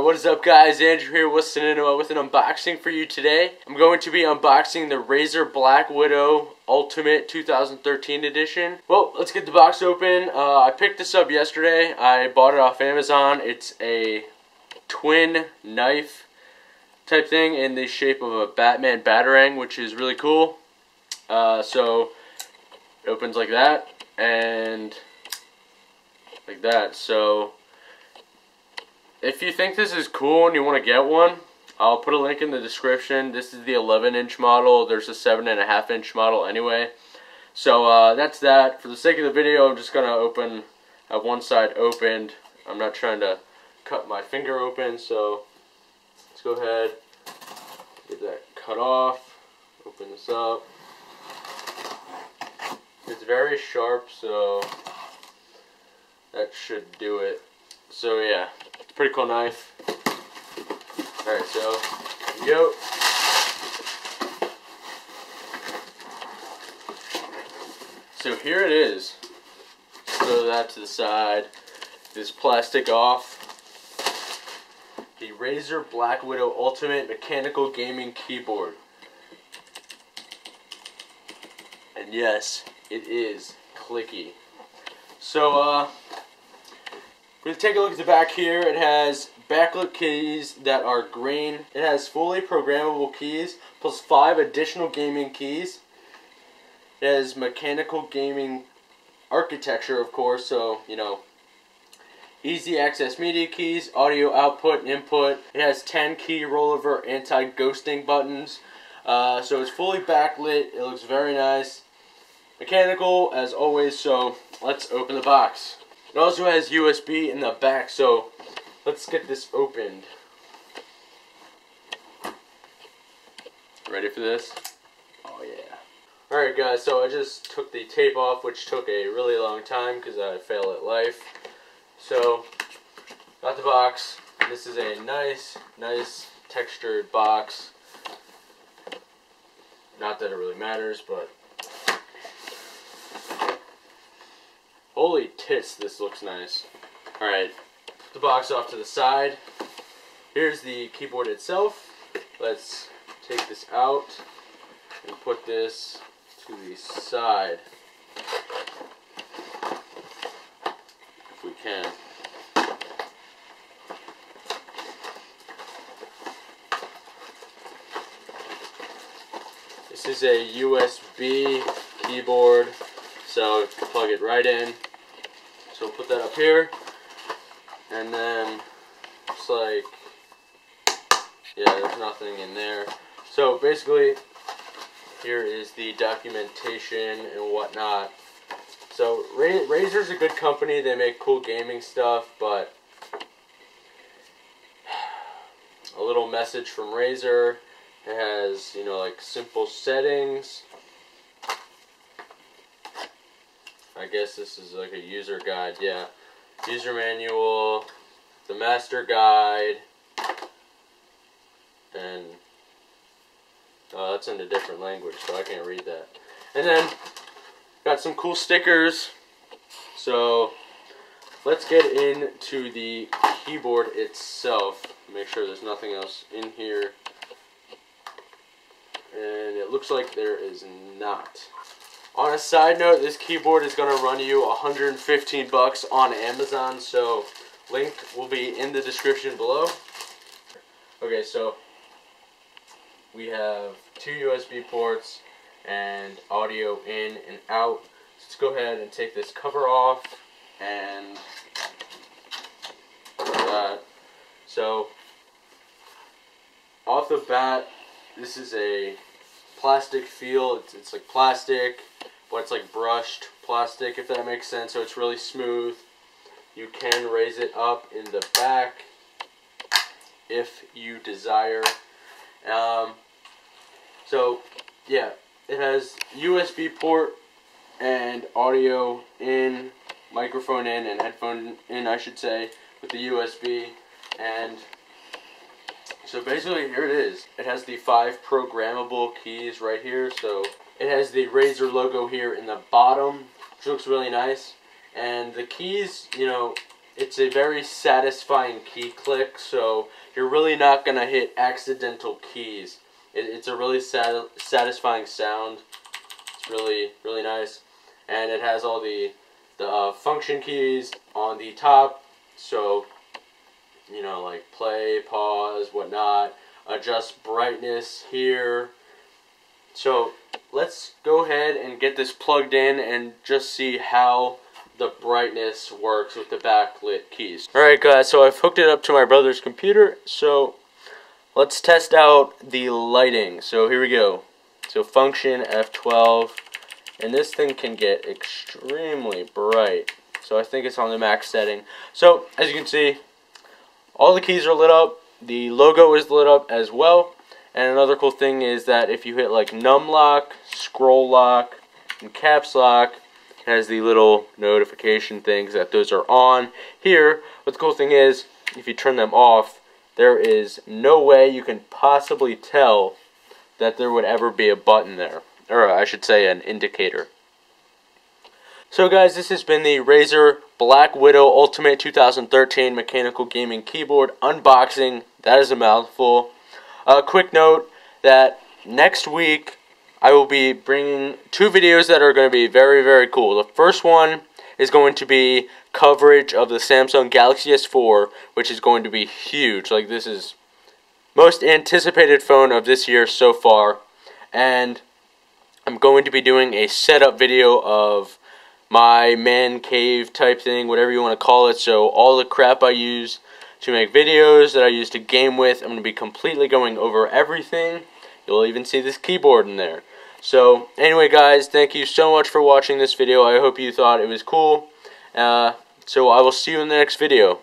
What is up, guys? Andrew here with an unboxing for you today. I'm going to be unboxing the Razer Blackwidow Ultimate 2013 edition. Well, let's get the box open. I picked this up yesterday. I bought it off Amazon. It's a twin knife type thing in the shape of a Batman Batarang, which is really cool. So it opens like that and like that. So if you think this is cool and you want to get one, I'll put a link in the description. This is the 11-inch model. There's a 7.5-inch model anyway. So that's that. For the sake of the video, I'm just gonna have one side opened. I'm not trying to cut my finger open, so let's go ahead, get that cut off, open this up. It's very sharp, so that should do it. So yeah, it's a pretty cool knife. Alright, so here we go. So here it is. Throw that to the side. This plastic off. The Razer Blackwidow Ultimate Mechanical Gaming Keyboard. And yes, it is clicky. So, we're going to take a look at the back here. It has backlit keys that are green. It has fully programmable keys plus 5 additional gaming keys. It has mechanical gaming architecture, of course, so, you know, easy access media keys, audio output and input. It has 10 key rollover anti-ghosting buttons. So it's fully backlit. It looks very nice. Mechanical, as always, so let's open the box. It also has USB in the back, so let's get this opened. Ready for this? Oh yeah. Alright guys, so I just took the tape off, which took a really long time because I fail at life. So, got the box. This is a nice textured box. Not that it really matters, but holy tits, this looks nice. Alright, put the box off to the side. Here's the keyboard itself. Let's take this out and put this to the side, if we can. This is a USB keyboard, so plug it right in. So we'll put that up here, and then it's like, yeah, there's nothing in there. So basically, here is the documentation and whatnot. So Razer's a good company. They make cool gaming stuff, but a little message from Razer. It has, you know, like simple settings. I guess this is like a user guide, yeah. User manual, the master guide, and that's in a different language, so I can't read that. And then, got some cool stickers. So, let's get into the keyboard itself. Make sure there's nothing else in here. And it looks like there is not. On a side note, this keyboard is going to run you $115 on Amazon, so link will be in the description below. Okay, so we have 2 USB ports and audio in and out. Let's go ahead and take this cover off and that. So off the bat, this is a plastic feel. It's like plastic, but it's like brushed plastic, if that makes sense. So it's really smooth. You can raise it up in the back if you desire. So yeah, it has USB port and audio in, microphone in, and headphone in, I should say, with the USB. And so basically, here it is. It has the 5 programmable keys right here. So it has the Razer logo here in the bottom, which looks really nice. And the keys, you know, it's a very satisfying key click, so you're really not going to hit accidental keys. It's a really satisfying sound. It's really, really nice. And it has all the function keys on the top, so, you know, like play, pause, whatnot. Adjust brightness here. So let's go ahead and get this plugged in and just see how the brightness works with the backlit keys. Alright guys, so I've hooked it up to my brother's computer, so let's test out the lighting. So here we go. So function F12, and this thing can get extremely bright. So I think it's on the max setting. So as you can see, all the keys are lit up, the logo is lit up as well. And another cool thing is that if you hit like num lock, scroll lock, and caps lock, it has the little notification things that those are on here. But the cool thing is, if you turn them off, there is no way you can possibly tell that there would ever be a button there. Or I should say an indicator. So guys, this has been the Razer Blackwidow Ultimate 2013 Mechanical Gaming Keyboard unboxing. That is a mouthful. Quick note that next week I will be bringing 2 videos that are going to be very, very cool. The first one is going to be coverage of the Samsung Galaxy S4, which is going to be huge. Like, this is most anticipated phone of this year so far. And I'm going to be doing a setup video of my man cave type thing, whatever you want to call it. So all the crap I use to make videos, that I use to game with, I'm going to be completely going over everything. You'll even see this keyboard in there. So anyway guys, thank you so much for watching this video. I hope you thought it was cool. So I will see you in the next video.